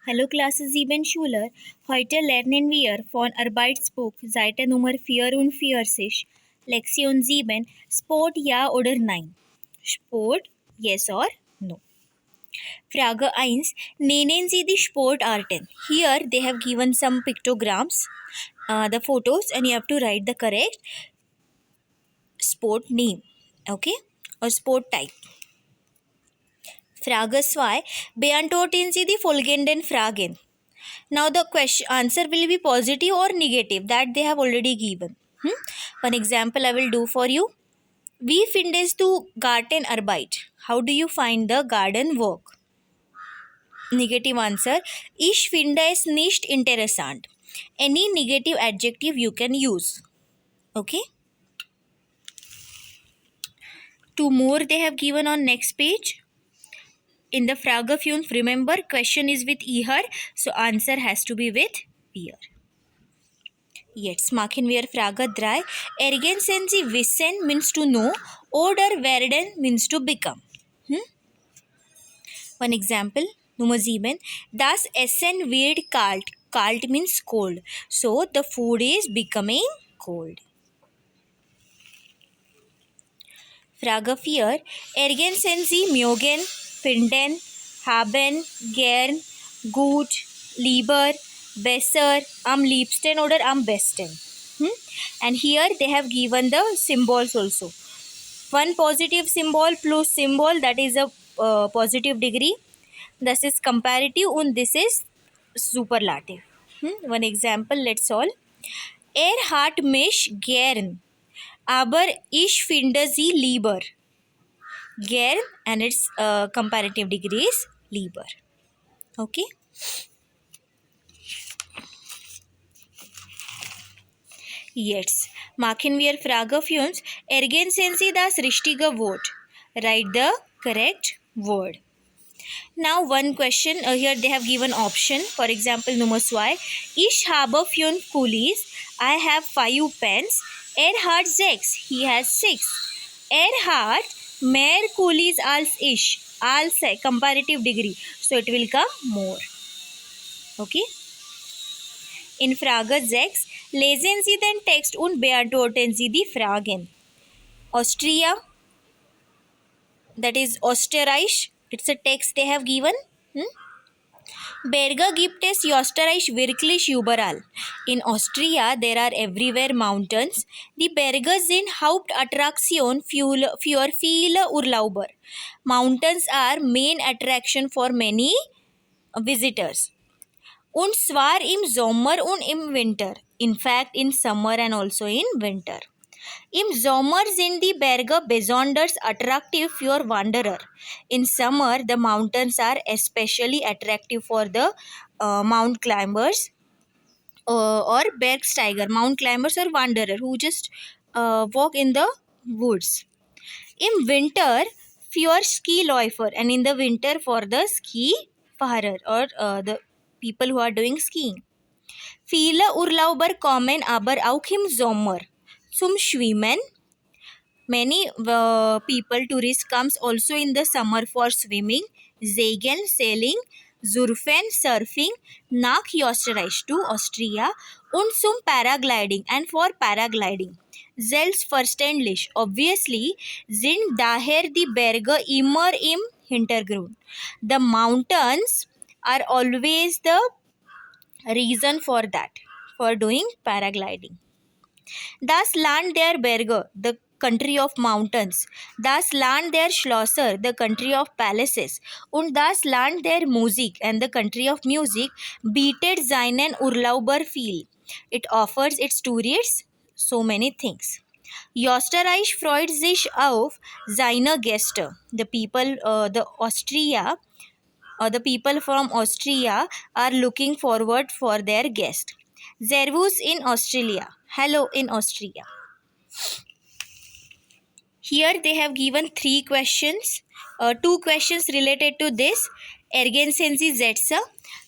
Hallo Klasse 7 Schüler, heute lernen wir von Arbeitsbuch Seite Nummer 44, Lektion 7, Sport ja oder nein? Sport, yes or no? Frage 1. Nennen Sie die Sportarten. Here they have given some pictograms, the photos, and you have to write the correct sport name, okay, or sport type. Frage 2. Beantworten Sie die folgenden Fragen. Now the question answer will be positive or negative that they have already given. One example I will do for you. Wie findest du Gartenarbeit? How do you find the garden work? Negative answer. Ich finde es nicht interessant. Any negative adjective you can use. Okay. Two more they have given on next page. In the Frage 5, remember question is with ihr, so answer has to be with wir. Jetzt machen wir Frage 3. Ergänzen Sie wissen means to know oder werden means to become. One example, Nummer 7. Das Essen wird kalt. Kalt means cold. So the food is becoming cold. Frage 4. Ergänzen Sie mögen, finden, haben, gern, gut, lieber, besser, am liebsten oder am besten. And here they have given the symbols also. One positive symbol plus symbol, that is a positive degree. This is comparative and this is superlative. One example, let's solve. Hat mich gern, aber ich finde sie lieber. Gern and its comparative degree is lieber. Okay. Jetzt machen wir Frage 5. Ergänzen Sie das richtige Wort. Write the correct word. Now one question, here they have given option. For example, Nummer 2. Ich habe 5 Kulis. I have 5 pens. Hat 6. He has 6. Hat mehr Kulis als ich. Als comparative degree. So it will come more. Okay. In Frage 6, lesen Sie den Text und beantworten Sie die Fragen. Austria, that is Österreich, it's a text they have given. Berge gibt es Österreich wirklich überall. In Austria, there are everywhere mountains. Die Berge sind Hauptattraktion für viele Urlauber. Mountains are main attraction for many visitors. Und zwar im Sommer und im Winter. In fact, in summer and also in winter. Im Sommer sind die Berge besonders attraktiv für Wanderer. In summer, the mountains are especially attractive for the mount climbers or Bergsteiger, mount climbers or wanderer who just walk in the woods. Im Winter, für Skiläufer, and in the winter for the Skifahrer or the people who are doing skiing. Viele Urlauber kommen aber auch im Sommer zum Schwimmen. Many people, tourists comes also in the summer for swimming, segeln, sailing, surfen, surfing, nach Österreich to Austria und zum Paragliding and for paragliding. Selbstverständlich, obviously, sind daher die Berge immer im Hintergrund. The mountains are always the reason for that, for doing paragliding. Das Land der Berge, the country of mountains. Das Land der Schlösser, the country of palaces. Und das Land der Musik, and the country of music, bietet seinen Urlauber viel. It offers its tourists so many things. Österreich freut sich auf seine Gäste. The people, the people from Austria are looking forward for their guest. Servus in Australia. Hello in Austria. Here they have given 3 questions. 2 questions related to this. Ergänzen Sie Sätze.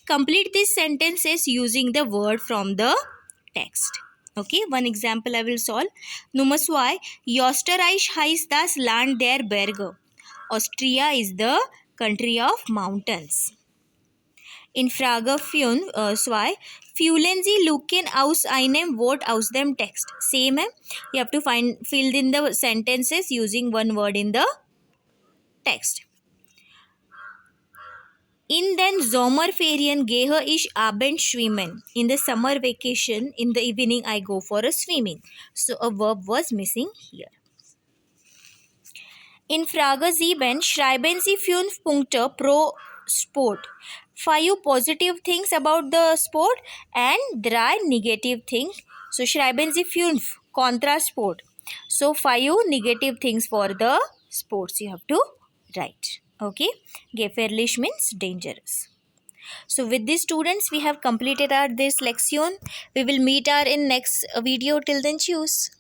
Complete these sentences using the word from the text. Okay, one example I will solve. Nummer 2. Österreich heißt das Land der Berge. Austria is the country of mountains. In Frage zwei fühlen Sie Luken aus einem Wort aus dem Text. Same है. You have to fill in the sentences using one word in the text. In den Sommerferien gehe ich abends schwimmen. In the summer vacation, in the evening I go for a swimming. So a verb was missing here. In Frage 7, schreiben Sie 5 Punkte pro Sport. 5 positive things about the sport and 3 negative things. So schreiben Sie 5 contra Sport. So 5 negative things for the sports you have to write. Okay, gefährlich means dangerous. So with these students we have completed our this lection. We will meet our in next video. Till then, choose.